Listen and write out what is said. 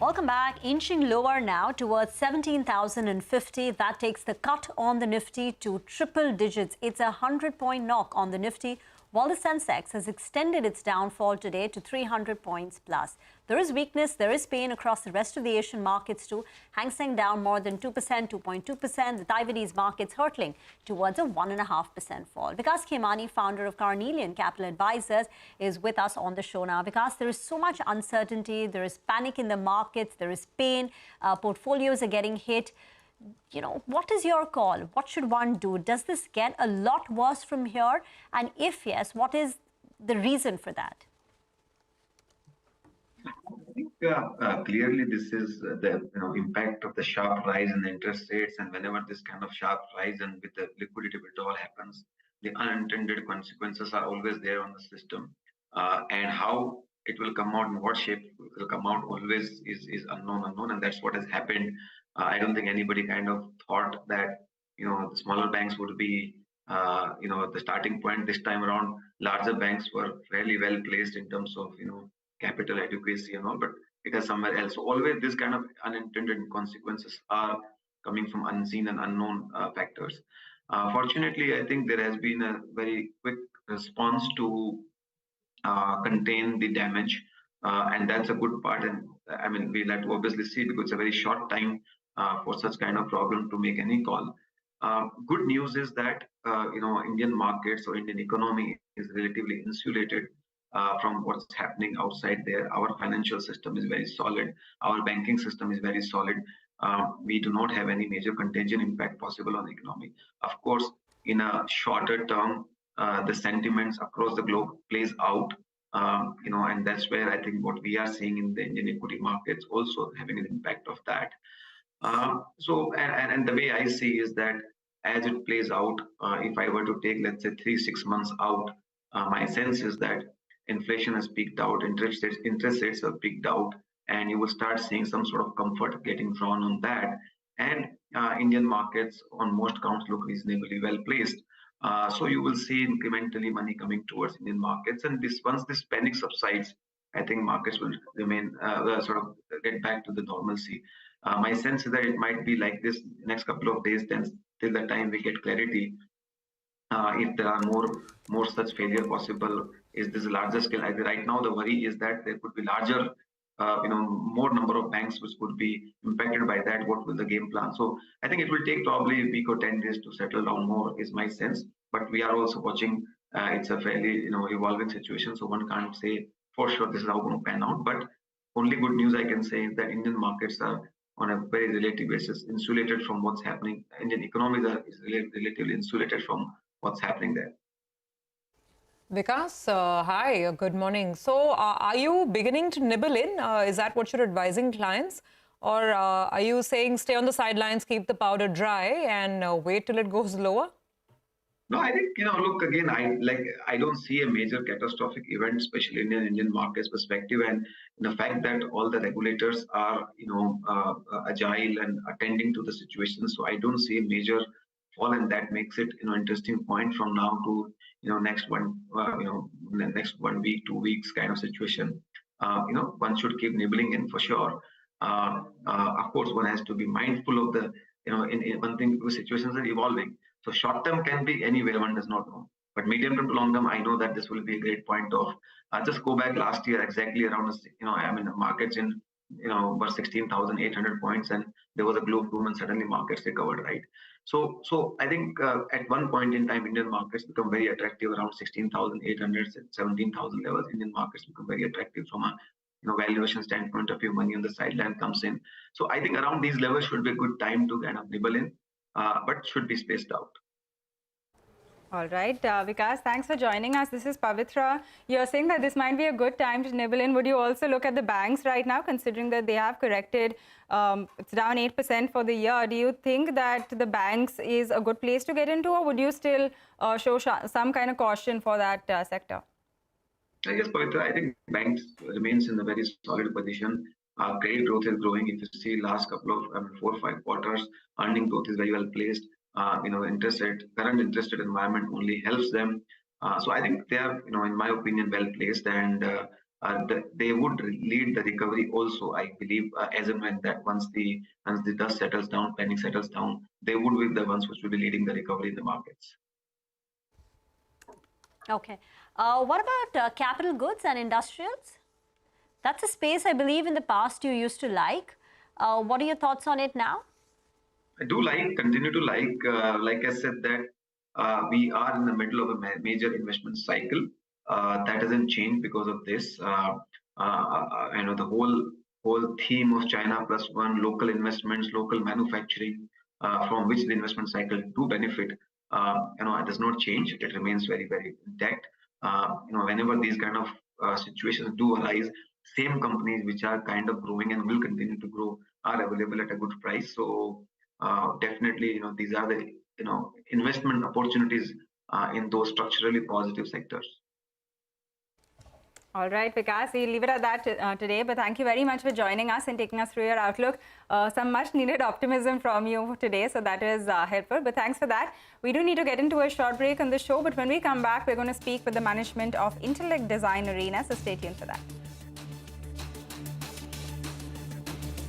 Welcome back. Inching lower now towards 17,050. That takes the cut on the Nifty to triple digits. It's a 100-point knock on the Nifty, while the Sensex has extended its downfall today to 300 points plus. There is weakness, there is pain across the rest of the Asian markets too. Hang Seng down more than 2%, 2.2%. The Taiwanese markets hurtling towards a 1.5% fall. Vikas Khemani, founder of Carnelian Capital Advisors, is with us on the show now. Vikas, there is so much uncertainty, there is panic in the markets, there is pain, portfolios are getting hit. You know, what is your call? What should one do? Does this get a lot worse from here? And if yes, what is the reason for that? I think clearly this is the impact of the sharp rise in the interest rates, and whenever this kind of sharp rise and with the liquidity withdrawal happens, the unintended consequences are always there on the system, and how it will come out and what shape it will come out always is unknown, and that's what has happened. I don't think anybody kind of thought that the smaller banks would be the starting point this time around. Larger banks were fairly well placed in terms of capital adequacy and all, but it is somewhere else. So always this kind of unintended consequences are coming from unseen and unknown factors. Fortunately, I think there has been a very quick response to contain the damage, and that's a good part. And I mean, we like to obviously see, because it's a very short time for such kind of problem to make any call. Good news is that Indian markets or Indian economy is relatively insulated from what's happening outside there. Our financial system is very solid. Our banking system is very solid. We do not have any major contagion impact possible on the economy. Of course, in a shorter term, the sentiments across the globe plays out, and that's where I think what we are seeing in the Indian equity markets also having an impact of that. So the way I see is that as it plays out, if I were to take, let's say, 3-6 months out, my sense is that inflation has peaked out, interest rates have peaked out, and you will start seeing some sort of comfort getting drawn on that. And Indian markets on most counts look reasonably well placed. So you will see incrementally money coming towards Indian markets, and once this panic subsides, I think markets will remain sort of get back to the normalcy. My sense is that it might be like this next couple of days, then till the time we get clarity. If there are more such failure possible, is this a larger scale? Right now, the worry is that there could be larger, more number of banks which could be impacted by that. What will the game plan? So I think it will take probably a week or 10 days to settle down more, is my sense. But we are also watching. It's a fairly evolving situation, so one can't say for sure this is how going to pan out. But only good news I can say is that Indian markets are on a very relative basis insulated from what's happening. Indian economies is relatively insulated from what's happening there. Vikas, hi, good morning. So are you beginning to nibble in? Is that what you're advising clients? Or are you saying stay on the sidelines, keep the powder dry and wait till it goes lower? No, I think, look, again, I don't see a major catastrophic event, especially in Indian markets perspective. And the fact that all the regulators are, agile and attending to the situation. So I don't see a major fall, and that makes it, interesting point from now to, next 1 week, 2 weeks kind of situation. One should keep nibbling in for sure. Of course, one has to be mindful of the, in one thing, situations are evolving. So short term can be anywhere, one does not know. But medium term to long term, I know that this will be a great point of. Just go back last year exactly around, the markets in, were 16,800 points, and there was a gloom and suddenly markets recovered, right? So I think at one point in time, Indian markets become very attractive around 16,800, 17,000 levels. Indian markets become very attractive from a valuation standpoint of view. Money on the sideline comes in. So I think around these levels should be a good time to kind of nibble in, but should be spaced out. All right, Vikas, thanks for joining us. This is Pavitra. You're saying that this might be a good time to nibble in. Would you also look at the banks right now, considering that they have corrected? It's down 8% for the year. Do you think that the banks is a good place to get into, or would you still show some kind of caution for that sector? Yes, Pavitra, I think banks remains in a very solid position. Credit growth is growing. If you see last couple of 4 or 5 quarters, earning growth is very well placed. Current interest rate environment only helps them. So I think they are, in my opinion, well placed. And they would lead the recovery also. I believe as and when that once the dust settles down, panic settles down, they would be the ones which will be leading the recovery in the markets. Okay. What about capital goods and industrials? That's a space I believe in the past you used to like. What are your thoughts on it now? I do continue to like I said that we are in the middle of a major investment cycle. That hasn't changed because of this. The whole theme of China plus one, local investments, local manufacturing, from which the investment cycle do benefit. It does not change. It remains very, very intact. Whenever these kind of situations do arise, same companies which are kind of growing and will continue to grow are available at a good price. So definitely, these are the investment opportunities in those structurally positive sectors. All right, Vikas, we'll leave it at that today. But thank you very much for joining us and taking us through your outlook. Some much needed optimism from you today, so that is helpful. But thanks for that. We do need to get into a short break on the show. But when we come back, we're going to speak with the management of Intellect Design Arena. So stay tuned for that.